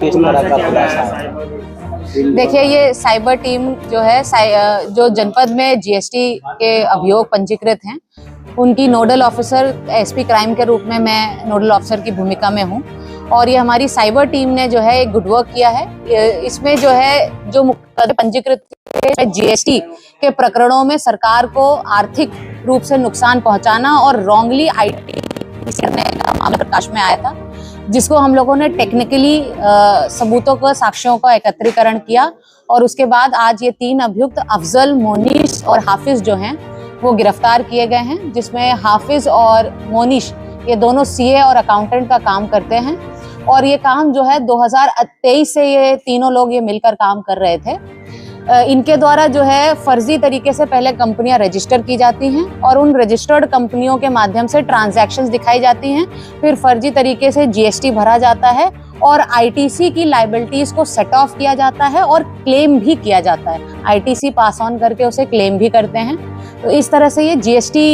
किस तरह का खुलासा है? देखिए, ये साइबर टीम जो है जो जनपद में जीएसटी के अभियोग पंजीकृत हैं, उनकी नोडल ऑफिसर एसपी क्राइम के रूप में मैं नोडल ऑफिसर की भूमिका में हूँ। और ये हमारी साइबर टीम ने जो है एक गुड वर्क किया है। इसमें जो है जो मुकदमे पंजीकृत जीएसटी के प्रकरणों में सरकार को आर्थिक रूप से नुकसान पहुंचाना और रॉन्गली आईटी करने का मामला प्रकाश में आया था, जिसको हम लोगों ने टेक्निकली सबूतों को, साक्ष्यों का एकत्रीकरण किया। और उसके बाद आज ये 3 अभियुक्त अफजल, मोनिश और हाफिज जो हैं वो गिरफ्तार किए गए हैं, जिसमें हाफिज और मोनिश ये दोनों सीए और अकाउंटेंट का काम करते हैं। और ये काम जो है 2023 से ये तीनों लोग ये मिलकर काम कर रहे थे। इनके द्वारा जो है फर्जी तरीके से पहले कंपनियां रजिस्टर की जाती हैं और उन रजिस्टर्ड कंपनियों के माध्यम से ट्रांजैक्शंस दिखाई जाती हैं। फिर फर्जी तरीके से जीएसटी भरा जाता है और आईटीसी की लायबिलिटीज को सेट ऑफ किया जाता है और क्लेम भी किया जाता है। आईटीसी पास ऑन करके उसे क्लेम भी करते हैं। तो इस तरह से ये जीएसटी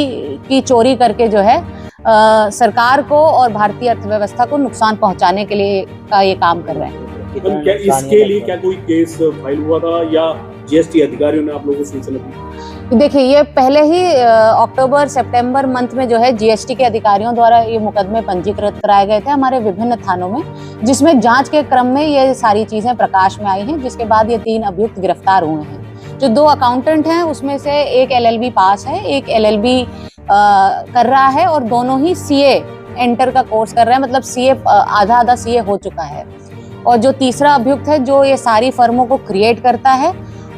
की चोरी करके जो है सरकार को और भारतीय अर्थव्यवस्था को नुकसान पहुंचाने के लिए का ये काम कर रहे हैं। क्या इसके लिए क्या कोई केस फाइल हुआ था या जीएसटी अधिकारियों ने आप लोगों को सूचना दी? देखिए, ये पहले ही अक्टूबर सितंबर मंथ में जो है जीएसटी के अधिकारियों द्वारा ये मुकदमे पंजीकृत कराए गए थे हमारे विभिन्न थानों में, जिसमें जांच के क्रम में ये सारी चीजें प्रकाश में आई हैं, जिसके बाद ये 3 अभियुक्त गिरफ्तार हुए हैं। जो 2 अकाउंटेंट हैं उसमें से एक एलएलबी पास है, एक एलएलबी कर रहा है और दोनों ही सीए एंटर का कोर्स कर रहे हैं, मतलब सीए आधा सीए हो चुका है। और जो तीसरा अभियुक्त है जो ये सारी फर्मों को क्रिएट करता है,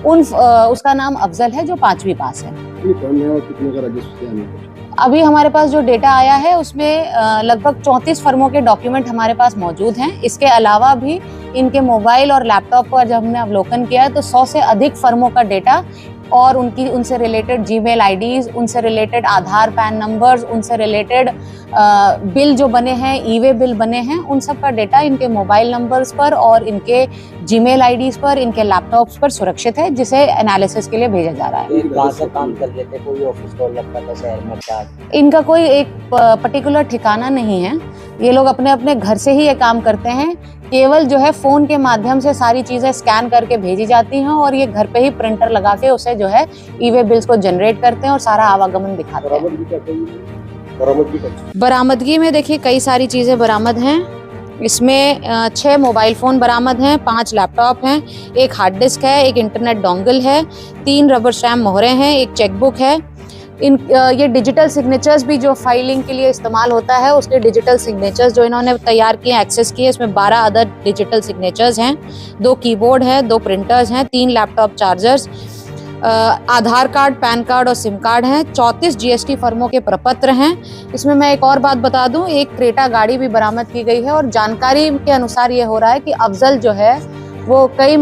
उसका नाम अफजल है, जो 5वीं पास है। अभी हमारे पास जो डेटा आया है उसमें लगभग 34 फर्मों के डॉक्यूमेंट हमारे पास मौजूद हैं। इसके अलावा भी इनके मोबाइल और लैपटॉप पर जब हमने अवलोकन किया है तो 100 से अधिक फर्मों का डेटा और उनसे रिलेटेड जीमेल आईडीज, उनसे रिलेटेड आधार पैन नंबर्स, उनसे रिलेटेड बिल जो बने हैं, ई-वे बिल बने हैं, उन सब का डेटा इनके मोबाइल नंबर्स पर और इनके जीमेल आईडीज पर, इनके लैपटॉप्स पर सुरक्षित है, जिसे एनालिसिस के लिए भेजा जा रहा है। कहाँ से काम कर लेते, कोई ऑफिस खोल रखा था शहर में क्या? इनका कोई एक पर्टिकुलर ठिकाना नहीं है। ये लोग अपने अपने घर से ही ये काम करते हैं। केवल जो है फोन के माध्यम से सारी चीजें स्कैन करके भेजी जाती हैं और ये घर पे ही प्रिंटर लगा के उसे जो है ई-वे बिल्स को जनरेट करते हैं और सारा आवागमन दिखाते हैं। बरामदगी में देखिए कई सारी चीजें बरामद हैं। इसमें 6 मोबाइल फोन बरामद हैं, 5 लैपटॉप हैं, 1 हार्ड डिस्क है, 1 इंटरनेट डोंगल है, 3 रबर स्टैम्प मोहरें हैं, 1 चेकबुक है। ये डिजिटल सिग्नेचर्स भी जो फाइलिंग के लिए इस्तेमाल होता है, उसके डिजिटल सिग्नेचर्स जो इन्होंने तैयार किए, एक्सेस किए, इसमें 12 अदर डिजिटल सिग्नेचर्स हैं, 2 कीबोर्ड हैं, 2 प्रिंटर्स हैं, 3 लैपटॉप चार्जर्स, आधार कार्ड, पैन कार्ड और सिम कार्ड हैं, 34 जीएसटी फर्मों के प्रपत्र हैं। इसमें मैं एक और बात बता दूं, एक क्रेटा गाड़ी भी बरामद की गई है और जानकारी के अनुसार ये हो रहा है कि अफजल जो है वो कई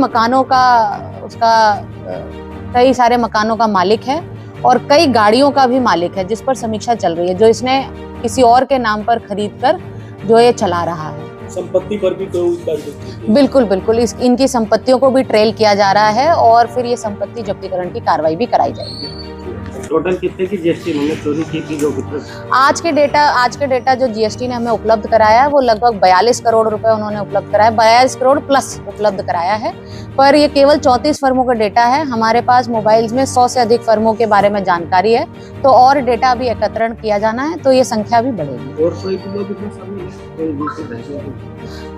सारे मकानों का मालिक है और कई गाड़ियों का भी मालिक है, जिस पर समीक्षा चल रही है, जो इसने किसी और के नाम पर खरीद कर जो ये चला रहा है। संपत्ति पर भी कोई? बिल्कुल इनकी संपत्तियों को भी ट्रेल किया जा रहा है और फिर ये संपत्ति जब्तीकरण की कार्रवाई भी कराई जाएगी। टोटल कितने की जीएसटी इन्होंने चोरी की थी? आज के डेटा जो जीएसटी ने हमें उपलब्ध कराया है वो लगभग 42 करोड़ रुपए उन्होंने उपलब्ध कराया, 42 करोड़ प्लस उपलब्ध कराया है। पर ये केवल 34 फर्मों का डेटा है। हमारे पास मोबाइल्स में 100 से अधिक फर्मों के बारे में जानकारी है, तो और डेटा भी एकत्रण किया जाना है, तो ये संख्या भी बढ़ेगी। और कोई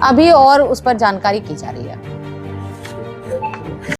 अभी और उस पर जानकारी की जा रही है।